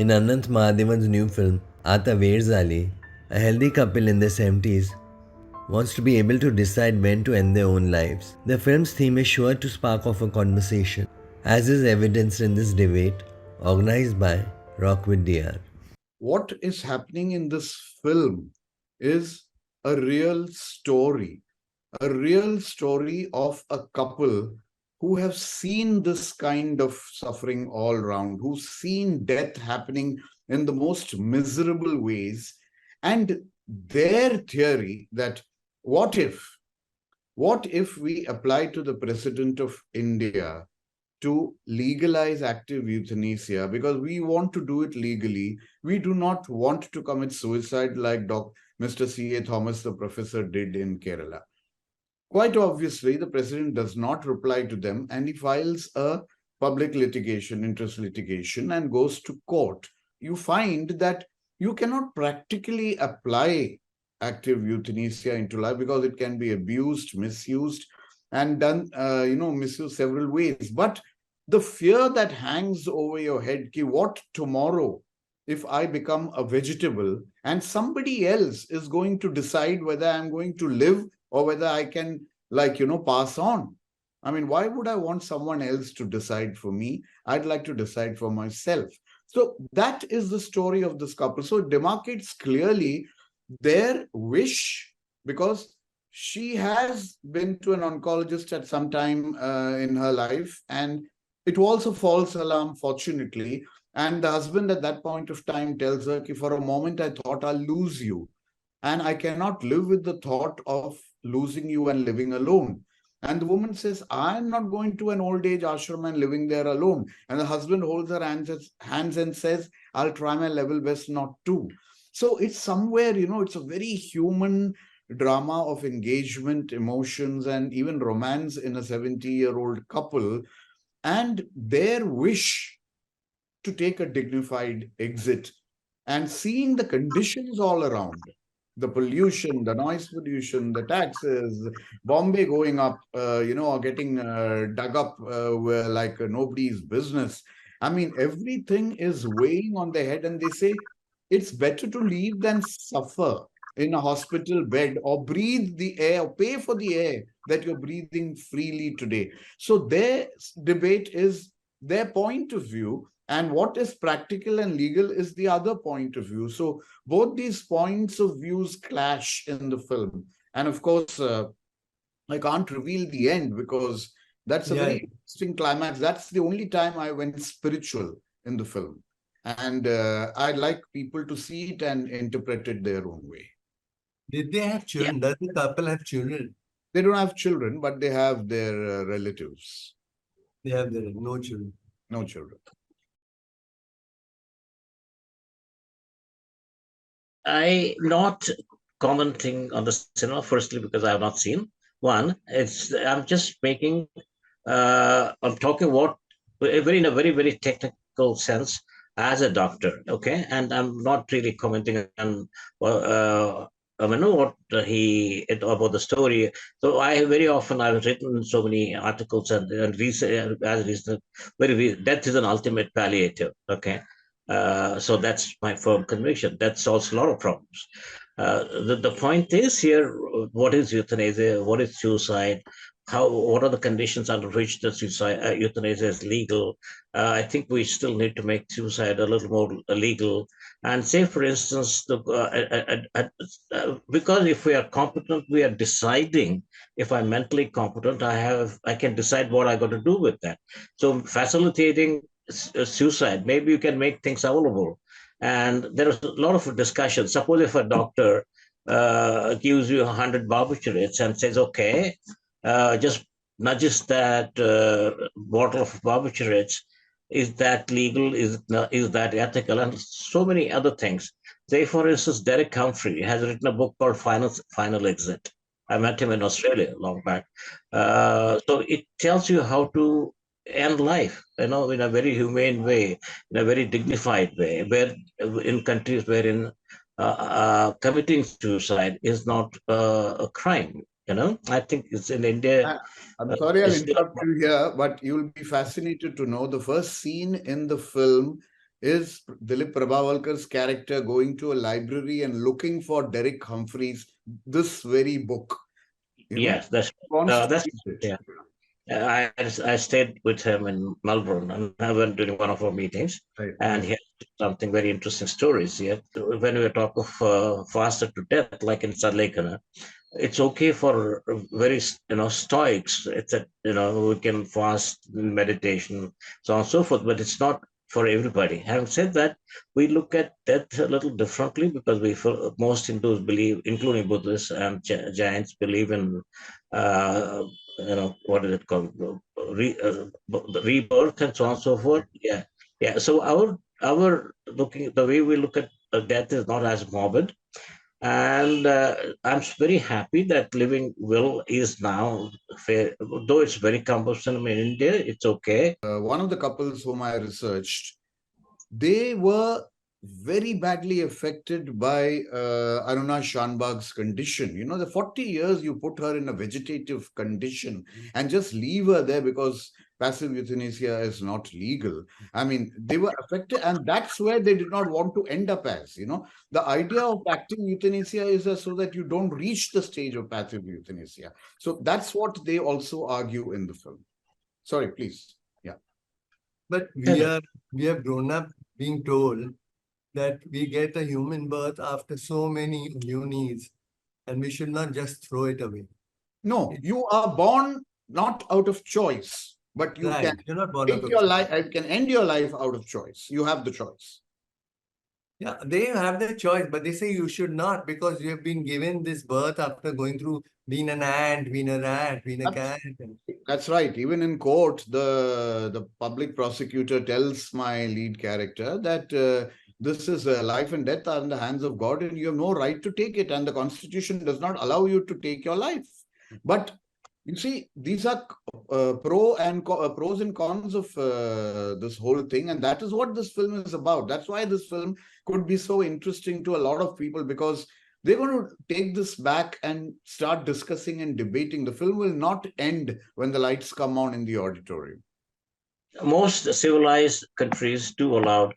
In Ananth Mahadevan's new film, Aata, Zaali, a healthy couple in their 70s wants to be able to decide when to end their own lives. The film's theme is sure to spark off a conversation, as is evidenced in this debate organized by Rock with DR. What is happening in this film is a real story of a couple who have seen this kind of suffering all around, who've seen death happening in the most miserable ways, and their theory that what if we apply to the President of India to legalize active euthanasia, because we want to do it legally. We do not want to commit suicide like Mr. C.A. Thomas, the professor, did in Kerala. Quite obviously, the president does not reply to them, and he files a public litigation, interest litigation, and goes to court. You find that you cannot practically apply active euthanasia into life because it can be abused, misused, and done, misused several ways. But the fear that hangs over your head, ki what tomorrow if I become a vegetable and somebody else is going to decide whether I'm going to live or whether I can, pass on. I mean, why would I want someone else to decide for me? I'd like to decide for myself. So that is the story of this couple. So it demarcates clearly their wish, because she has been to an oncologist at some time in her life, and it was a false alarm, fortunately. And the husband at that point of time tells her, for a moment, I thought I'll lose you. And I cannot live with the thought of losing you and living alone. And the woman says, I'm not going to an old age ashram and living there alone. And the husband holds her hands and says, I'll try my level best not to. So it's somewhere, it's a very human drama of engagement, emotions, and even romance in a 70-year-old couple, and their wish to take a dignified exit, and seeing the conditions all around, the pollution, the noise pollution, the taxes, Bombay going up, or getting dug up like nobody's business. I mean, everything is weighing on their head, and they say it's better to leave than suffer in a hospital bed, or breathe the air, or pay for the air that you're breathing freely today. So their debate is their point of view, and what is practical and legal is the other point of view. So both these points of views clash in the film. And of course, I can't reveal the end because that's a very interesting climax. That's the only time I went spiritual in the film. And I'd like people to see it and interpret it their own way. Did they have children? Yeah. Does the couple have children? They don't have children, but they have their relatives. They have no children. No children. I not commenting on the cinema, firstly, because I have not seen. One, I'm just making, I'm talking in a very, very technical sense as a doctor, okay? And I'm not really commenting on, I know what about the story. So I've written so many articles and death is an ultimate palliative, okay? So that's my firm conviction. That solves a lot of problems. The point is here, what is euthanasia? What is suicide? What are the conditions under which the euthanasia is legal? I think we still need to make suicide a little more legal. And say, for instance, because if we are competent, we are deciding. If I'm mentally competent, I can decide what I got to do with that. So facilitating suicide, maybe you can make things available. And there is a lot of discussion. Suppose if a doctor gives you 100 barbiturates and says, okay, just nudges that bottle of barbiturates, is that legal? Is that ethical? And so many other things. Say, for instance, Derek Humphrey has written a book called Final Exit. I met him in Australia long back. So it tells you how to end life, in a very humane way, in a very dignified way, where in countries wherein committing suicide is not a crime. I think it's in India. I'm sorry I'll interrupt you here, but you'll be fascinated to know the first scene in the film is Dilip Prabhavalkar's character going to a library and looking for Derek Humphreys, this very book. Yes, He wants to that's read it. yeah. I stayed with him in Melbourne, and I went during one of our meetings, Right, and right. he had something very interesting stories. Yet, when we talk of faster to death, like in Sadlekana, it's okay for very stoics. It's a we can fast, meditation, so on and so forth, but it's not for everybody. Having said that, we look at death a little differently because most Hindus believe, including Buddhists and Jains, believe in what is it called, rebirth and so on and so forth. Yeah, yeah. So our looking the way we look at death is not as morbid, and I'm very happy that living will is now fair, though it's very cumbersome in India. It's okay. One of the couples whom I researched, they were very badly affected by Aruna Shanbag's condition. The 40 years you put her in a vegetative condition and just leave her there because passive euthanasia is not legal. I mean, they were affected, and that's where they did not want to end up as. The idea of active euthanasia is so that you don't reach the stage of passive euthanasia. So that's what they also argue in the film. Sorry, please. Yeah. But we have grown up being told that we get a human birth after so many unis, and we should not just throw it away. No, you are born not out of choice, but you Right. can You're not born take out of your choice. life. You can end your life out of choice. You have the choice. Yeah, they have their choice, but they say you should not because you have been given this birth after going through being an ant, being a rat, being a cat. That's right. Even in court, the public prosecutor tells my lead character that this is life and death are in the hands of God, and you have no right to take it, and the Constitution does not allow you to take your life. But you see, these are pros and cons of this whole thing, and that is what this film is about. That's why this film could be so interesting to a lot of people, because they're going to take this back and start discussing and debating. The film will not end when the lights come on in the auditorium. Most civilized countries do allow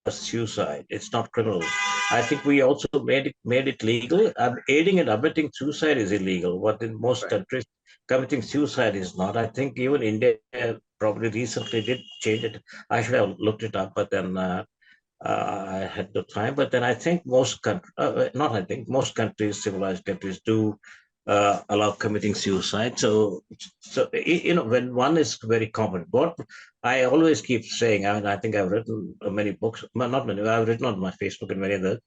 suicide. It's not criminal. I think we also made it legal. Aiding and abetting suicide is illegal, but in most countries, committing suicide is not. I think even India probably recently did change it. I should have looked it up, but then I had no time. But then I think most most countries, civilized countries, do allow committing suicide. So when one is very common, what I always keep saying, I mean, I think I've written many books, well, not many, I've written on my Facebook and many others.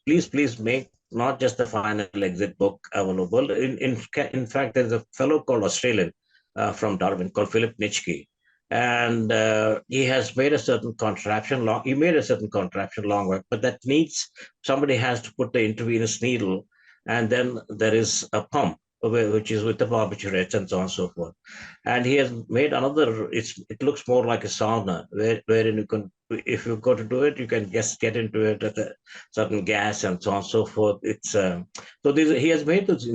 Please make not just the final exit book available. In fact, there's a fellow called Australian from Darwin called Philip Nitschke, and he has made a certain contraption long. He made a certain contraption long work, but that needs somebody has to put the intravenous needle, and then there is a pump which is with the barbiturates and so on and so forth. And he has made another. It looks more like a sauna, wherein you can, if you go to do it, you can just get into it at a certain gas and so on and so forth. It's so he has made those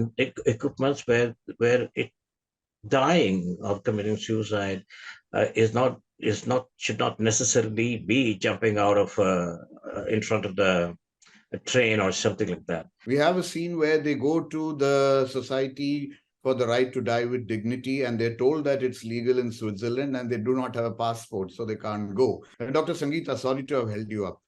equipments where it dying or committing suicide should not necessarily be jumping out of in front of the a train or something like that. We have a scene where they go to the Society for the Right to Die with Dignity, and they're told that it's legal in Switzerland, and they do not have a passport, so they can't go. Dr. Sangeeta, sorry to have held you up.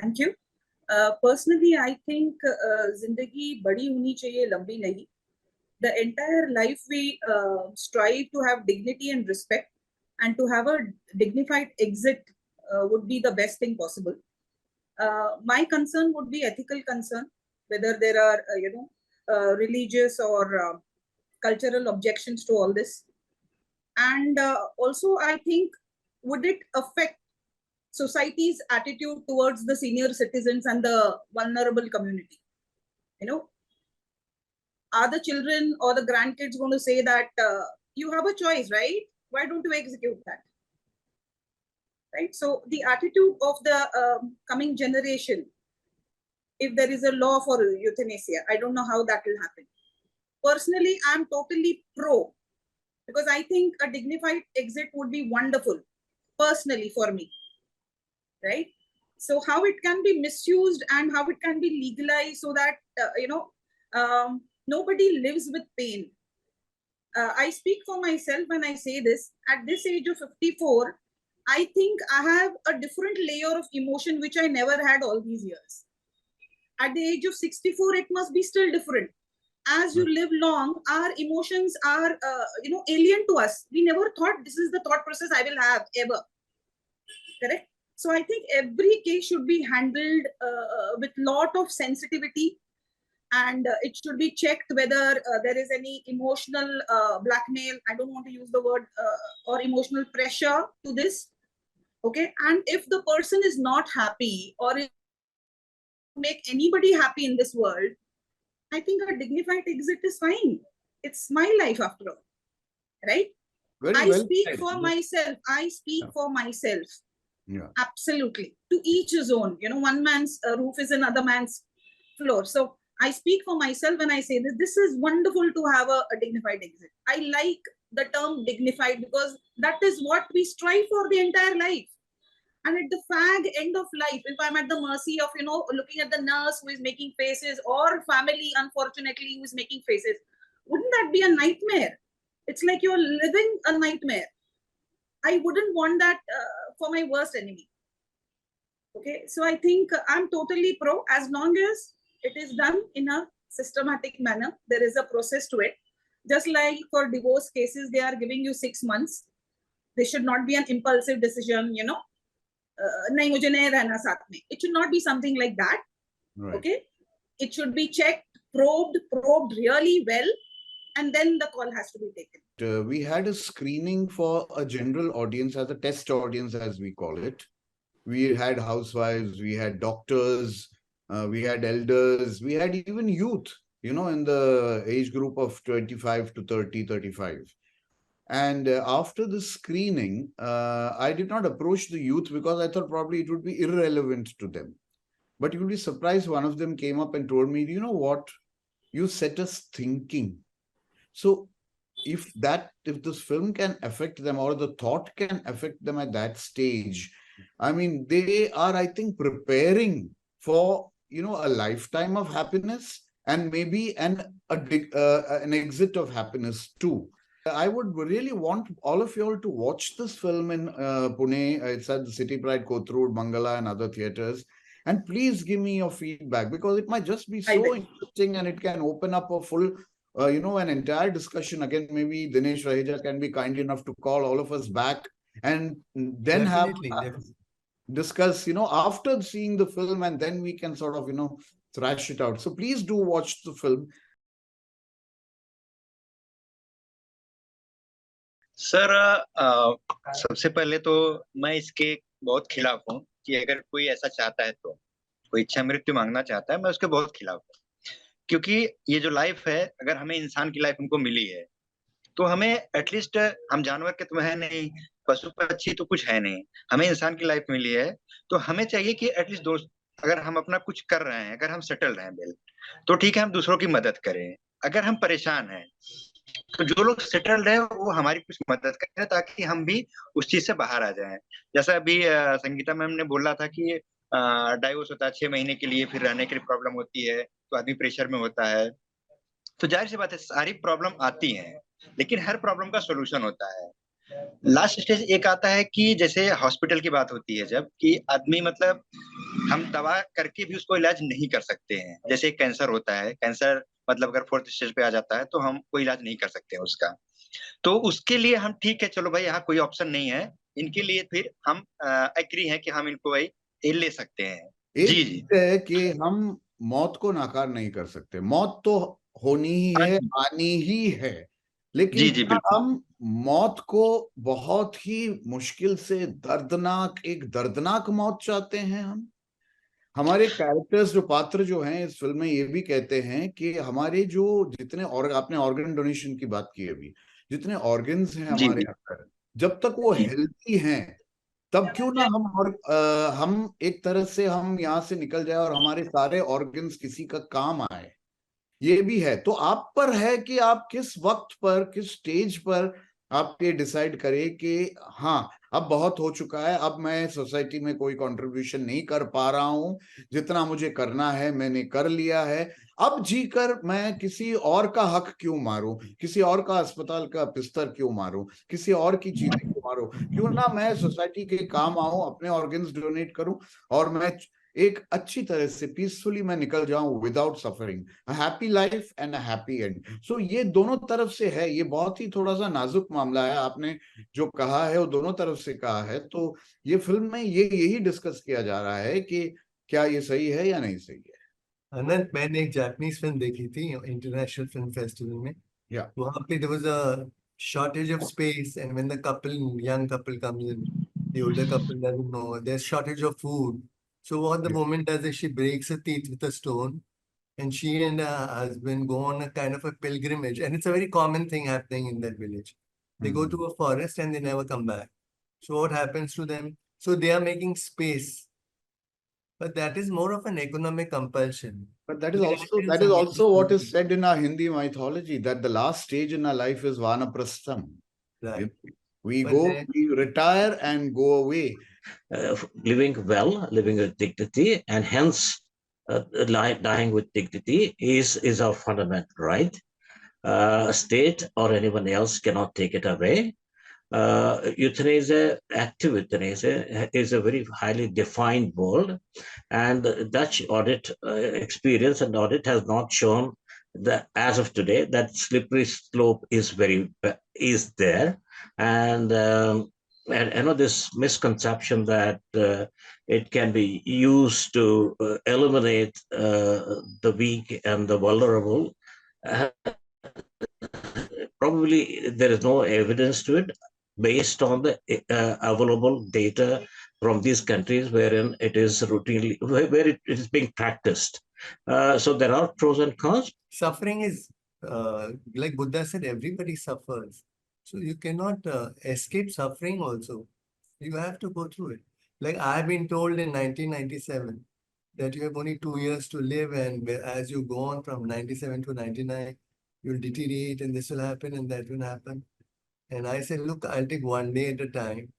Thank you. Personally, I think zindagi badi honi chahiye, lambi nahi. The entire life we strive to have dignity and respect, and to have a dignified exit would be the best thing possible. My concern would be ethical concern, whether there are religious or cultural objections to all this, and also I think, would it affect society's attitude towards the senior citizens and the vulnerable community? Are the children or the grandkids going to say that you have a choice, right? Why don't you execute that? Right? So the attitude of the coming generation, if there is a law for euthanasia, I don't know how that will happen. Personally, I'm totally pro because I think a dignified exit would be wonderful, personally for me, right? So how it can be misused and how it can be legalized so that, nobody lives with pain. I speak for myself when I say this. At this age of 54, I think I have a different layer of emotion which I never had all these years. At the age of 64, it must be still different. As you live long, our emotions are, alien to us. We never thought this is the thought process I will have ever. Correct? So I think every case should be handled with lot of sensitivity, and it should be checked whether there is any emotional blackmail. I don't want to use the word or emotional pressure to this. Okay, and if the person is not happy or make anybody happy in this world, I think a dignified exit is fine. It's my life after all, right? Very I well speak said. for myself. I speak for myself. Yeah. Absolutely. To each his own. One man's roof is another man's floor. So I speak for myself when I say this. This is wonderful to have a dignified exit. I like the term dignified because that is what we strive for the entire life. And at the fag end of life, if I'm at the mercy of, looking at the nurse who is making faces, or family, unfortunately, who is making faces, wouldn't that be a nightmare? It's like you're living a nightmare. I wouldn't want that for my worst enemy. Okay, so I think I'm totally pro, as long as it is done in a systematic manner. There is a process to it. Just like for divorce cases, they are giving you 6 months. There should not be an impulsive decision, nahi mujhe nahi rehna saath mein. It should not be something like that. Right. Okay, it should be checked, probed really well, and then the call has to be taken. We had a screening for a general audience, as a test audience, as we call it. We had housewives, we had doctors, we had elders, we had even youth, in the age group of 25 to 30, 35. And after the screening, I did not approach the youth because I thought probably it would be irrelevant to them. But you will be surprised, one of them came up and told me, you know what? You set us thinking. So if this film can affect them, or the thought can affect them at that stage, I mean, they are, I think, preparing for, a lifetime of happiness, and maybe an exit of happiness too. I would really want all of you all to watch this film in Pune. It's at the City Pride, Kothurud, Mangala, and other theaters. And please give me your feedback, because it might just be so interesting, and it can open up a full, an entire discussion. Again, maybe Dinesh Raheja can be kind enough to call all of us back, and then Definitely. discuss, after seeing the film, and then we can sort of, thrash it out. So please do watch the film. Sir सबसे पहले तो मैं इसके बहुत खिलाफ हूँ कि अगर कोई ऐसा चाहता है, तो कोई इच्छा मृत्यु मांगना चाहता है, मैं उसके बहुत खिलाफ हूँ। क्योंकि ये जो लाइफ है, अगर हमें इंसान की लाइफ हमको मिली है, तो हमें एटलीस्ट, हम जानवर के तो है नहीं, पशु पक्षी तो कुछ है नहीं, हमें इंसान की लाइफ मिली है, तो हमें चाहिए कि एटलीस्ट दोस्त, अगर हम अपना कुछ कर रहे हैं, अगर हम सेटल रहे हैं, तो ठीक है, हम दूसरों की मदद करें। अगर हम परेशान हैं, तो जो लोग सेटल्ड है वो हमारी कुछ मदद करें, ताकि हम भी उस चीज से बाहर आ जाएं। जैसा अभी संगीता मैम ने बोला था कि डाइवोर्स होता है 6 महीने के लिए, फिर रहने के लिए प्रॉब्लम होती है, तो आदमी प्रेशर में होता है। तो जाहिर सी बात है, सारी प्रॉब्लम आती हैं, लेकिन हर प्रॉब्लम का सोल्यूशन होता है। लास्ट स्टेज एक आता है कि जैसे हॉस्पिटल की बात होती है, जब कि आदमी, मतलब हम दवा करके भी उसको इलाज नहीं कर सकते हैं। जैसे कैंसर होता है, कैंसर मतलब अगर 4th स्टेज पे आ जाता है, तो हम कोई इलाज नहीं कर सकते हैं उसका। तो उसके लिए हम, ठीक है चलो भाई, यहाँ कोई ऑप्शन नहीं है, इनके लिए फिर हम एग्री हैं कि हम इनको भाई ले सकते हैं। जी जी है कि हम मौत को नाकार नहीं कर सकते, मौत तो होनी ही है, आनी ही है, लेकिन जी जी बिल्कुल। हम मौत को बहुत ही मुश्किल से एक दर्दनाक मौत चाहते हैं। हम हमारे कैरेक्टर्स, जो पात्र जो हैं इस फिल्म में, ये भी कहते हैं कि हमारे जो जितने, और आपने ऑर्गन डोनेशन की बात की अभी, जितने ऑर्गन्स हैं हमारे अंदर, जब तक वो हेल्थी हैं, तब क्यों ना हम एक तरह से हम यहाँ से निकल जाए और हमारे सारे ऑर्गन्स किसी का काम आए। ये भी है। तो आप पर है कि आप किस वक्त पर, किस स्टेज पर आप ये डिसाइड करें कि हाँ अब बहुत हो चुका है, अब मैं सोसाइटी में कोई कंट्रीब्यूशन नहीं कर पा रहा हूँ, जितना मुझे करना है मैंने कर लिया है, अब जीकर मैं किसी और का हक क्यों मारूं, किसी और का अस्पताल का बिस्तर क्यों मारूं, किसी और की चीजें क्यों मारूं, क्यों ना मैं सोसाइटी के काम आऊं, अपने ऑर्गन्स डोनेट करूं और मैं एक अच्छी तरह से पीसफुली मैं निकल जाऊं without suffering, a happy life and a happy end. So ये दोनों तरफ से है, ये बहुत ही थोड़ा सा नाजुक मामला है, आपने जो कहा है वो दोनों तरफ से कहा है। तो ये फिल्म में ये यही डिस्कस किया जा रहा है कि क्या ये सही है या नहीं सही है। अनंत, मैंने एक जापानीज फिल्म देखी थी इंटरनेशनल फिल्म फेस्टिवल में। या वहाँ पे there was a shortage of space, and when the young couple comes in, the older couple doesn't know, there's shortage of food. So what the woman does is she breaks her teeth with a stone, and she and her husband go on a kind of a pilgrimage, and it's a very common thing happening in that village. They go to a forest and they never come back. So what happens to them? So they are making space, but that is more of an economic compulsion. But that Reality is also what is something- said in our Hindi mythology, that the last stage in our life is vanaprastham. Right. We But go, then- we retire and go away. Living well, living with dignity, and hence dying with dignity is our fundamental right. State or anyone else cannot take it away. Euthanasia, active euthanasia, is a very highly defined word, and the Dutch audit experience and audit has not shown that as of today that slippery slope is there, and I know this misconception that it can be used to eliminate the weak and the vulnerable. Uh, Probably there is no evidence to it based on the available data from these countries wherein it is routinely, where it is being practiced. So there are pros and cons. Suffering is, like Buddha said, everybody suffers. So you cannot escape suffering also. You have to go through it. Like I've been told in 1997 that you have only 2 years to live, and as you go on from 97 to 99, you'll deteriorate and this will happen and that will happen. And I said, look, I'll take one day at a time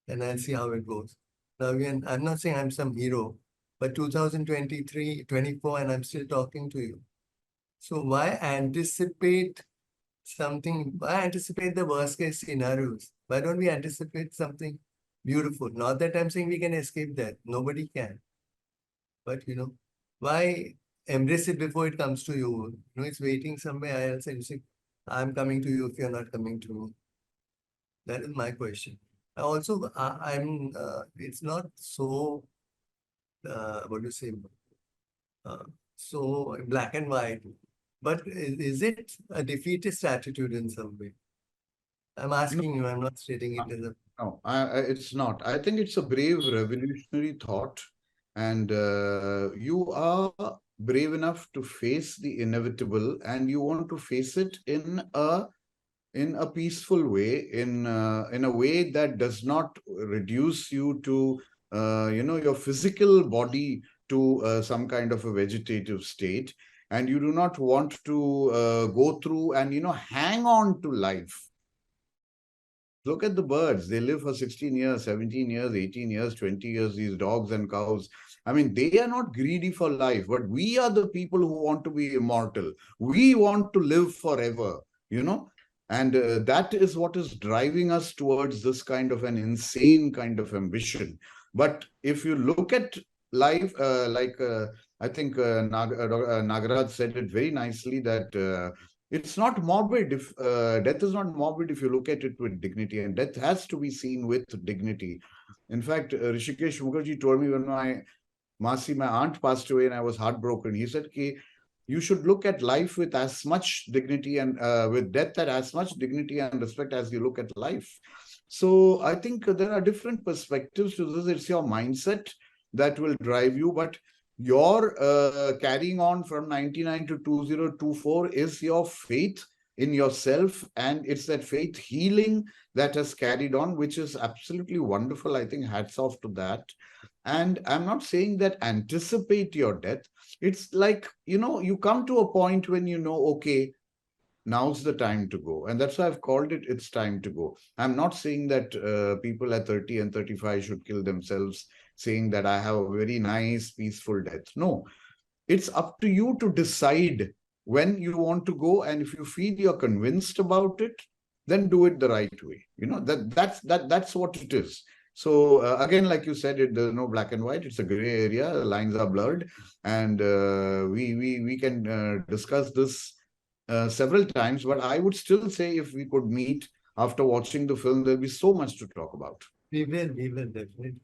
and I'll see how it goes. Now again, I'm not saying I'm some hero, but 2023, 24, and I'm still talking to you. So why anticipate something? Why anticipate the worst case scenarios? Why don't we anticipate something beautiful? Not that I'm saying we can escape that. Nobody can. But why embrace it before it comes to you? It's waiting somewhere else and you say, I'm coming to you if you're not coming to me. That is my question. Also, it's not so, what do you say, so black and white. But is it a defeatist attitude in some way? I'm asking you, I'm not stating it as a... No, it's not. I think it's a brave revolutionary thought, and you are brave enough to face the inevitable, and you want to face it in a peaceful way, in a way that does not reduce you to your physical body to some kind of a vegetative state, and you do not want to go through and hang on to life. Look at the birds. They live for 16 years, 17 years, 18 years, 20 years, these dogs and cows. I mean, they are not greedy for life, but we are the people who want to be immortal. We want to live forever, and that is what is driving us towards this kind of an insane kind of ambition. But if you look at life, I think Nagraj said it very nicely, that it's not morbid. If death is not morbid if you look at it with dignity, and death has to be seen with dignity. In fact, Rishikesh Mukherjee told me when my aunt passed away and I was heartbroken. He said, you should look at life with as much dignity and with death at as much dignity and respect as you look at life. So I think there are different perspectives to this. It's your mindset that will drive you, but your carrying on from 99 to 2024 is your faith in yourself, and it's that faith healing that has carried on, which is absolutely wonderful. I think hats off to that. And I'm not saying that anticipate your death. It's like, you come to a point when okay, now's the time to go. And that's why I've called it, it's time to go. I'm not saying that people at 30 and 35 should kill themselves, saying that I have a very nice, peaceful death. No, it's up to you to decide when you want to go. And if you feel you're convinced about it, then do it the right way. That's what it is. So again, like you said, there's no black and white. It's a gray area. The lines are blurred, and we can discuss this several times. But I would still say, if we could meet after watching the film, there'll be so much to talk about. We will definitely.